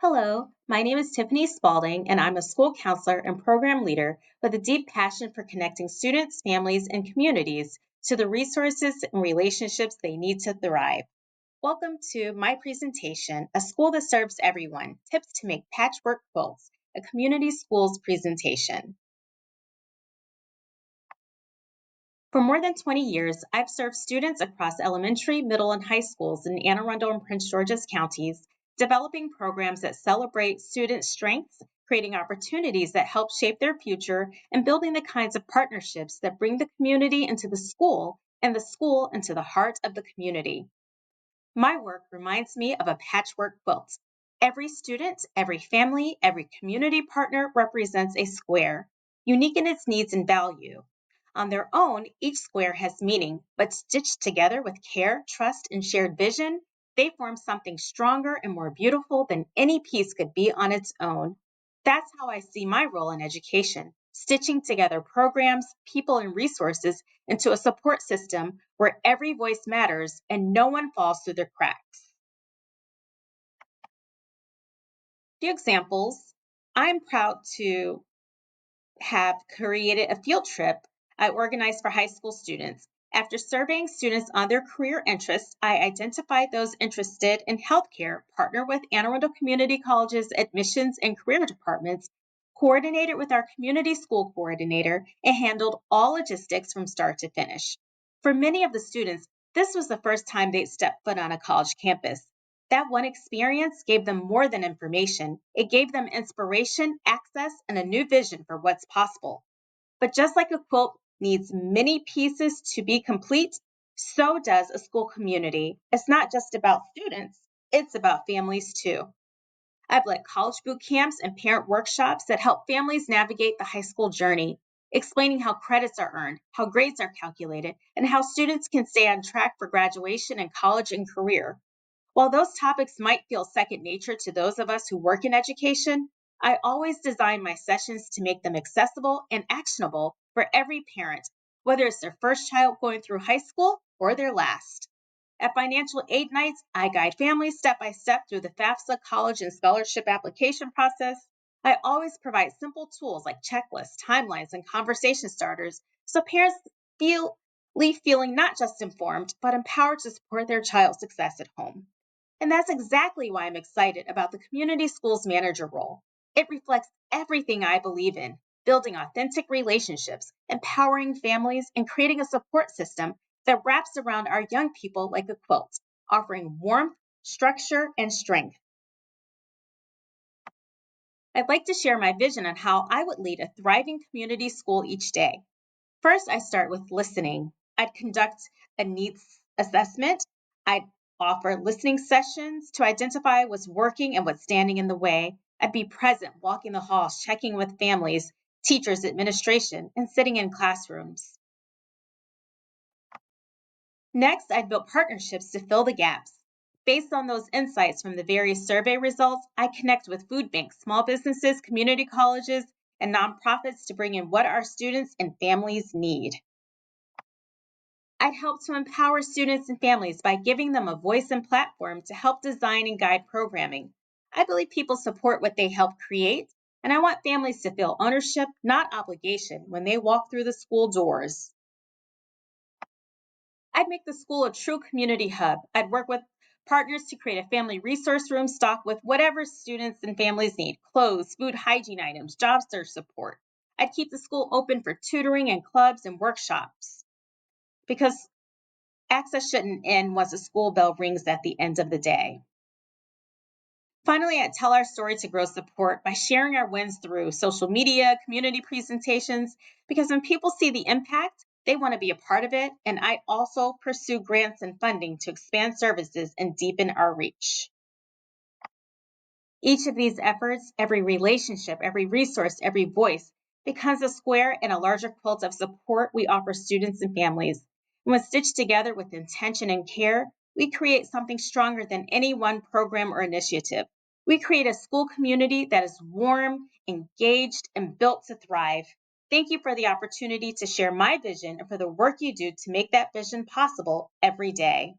Hello, my name is Tiffany Spalding, and I'm a school counselor and program leader with a deep passion for connecting students, families, and communities to the resources and relationships they need to thrive. Welcome to my presentation, A School That Serves Everyone, Tips to Make Patchwork Quilts, a community schools presentation. For more than 20 years, I've served students across elementary, middle, and high schools in Anne Arundel and Prince George's counties, developing programs that celebrate students' strengths, creating opportunities that help shape their future, and building the kinds of partnerships that bring the community into the school and the school into the heart of the community. My work reminds me of a patchwork quilt. Every student, every family, every community partner represents a square, unique in its needs and value. On their own, each square has meaning, but stitched together with care, trust, and shared vision, they form something stronger and more beautiful than any piece could be on its own. That's how I see my role in education, stitching together programs, people, and resources into a support system where every voice matters and no one falls through the cracks. Few examples. I'm proud to have created a field trip I organized for high school students. After surveying students on their career interests, I identified those interested in healthcare, partnered with Anne Arundel Community College's admissions and career departments, coordinated with our community school coordinator, and handled all logistics from start to finish. For many of the students, this was the first time they'd stepped foot on a college campus. That one experience gave them more than information. It gave them inspiration, access, and a new vision for what's possible. But just like a quilt needs many pieces to be complete, so does a school community. It's not just about students, it's about families too. I've led college boot camps and parent workshops that help families navigate the high school journey, explaining how credits are earned, how grades are calculated, and how students can stay on track for graduation and college and career. While those topics might feel second nature to those of us who work in education, I always design my sessions to make them accessible and actionable for every parent, whether it's their first child going through high school or their last. At financial aid nights, I guide families step by step through the FAFSA college and scholarship application process. I always provide simple tools like checklists, timelines, and conversation starters so parents leave feeling not just informed, but empowered to support their child's success at home. And that's exactly why I'm excited about the community schools manager role. It reflects everything I believe in: building authentic relationships, empowering families, and creating a support system that wraps around our young people like a quilt, offering warmth, structure, and strength. I'd like to share my vision on how I would lead a thriving community school each day. First, I start with listening. I'd conduct a needs assessment. I'd offer listening sessions to identify what's working and what's standing in the way. I'd be present, walking the halls, checking with families, teachers, administration, and sitting in classrooms. Next, I'd build partnerships to fill the gaps. Based on those insights from the various survey results, I connect with food banks, small businesses, community colleges, and nonprofits to bring in what our students and families need. I'd help to empower students and families by giving them a voice and platform to help design and guide programming. I believe people support what they help create, and I want families to feel ownership, not obligation, when they walk through the school doors. I'd make the school a true community hub. I'd work with partners to create a family resource room stocked with whatever students and families need: clothes, food, hygiene items, job search support. I'd keep the school open for tutoring and clubs and workshops because access shouldn't end once the school bell rings at the end of the day. Finally, I tell our story to grow support by sharing our wins through social media, community presentations, because when people see the impact, they want to be a part of it. And I also pursue grants and funding to expand services and deepen our reach. Each of these efforts, every relationship, every resource, every voice, becomes a square and a larger quilt of support we offer students and families. And when stitched together with intention and care, we create something stronger than any one program or initiative. We create a school community that is warm, engaged, and built to thrive. Thank you for the opportunity to share my vision and for the work you do to make that vision possible every day.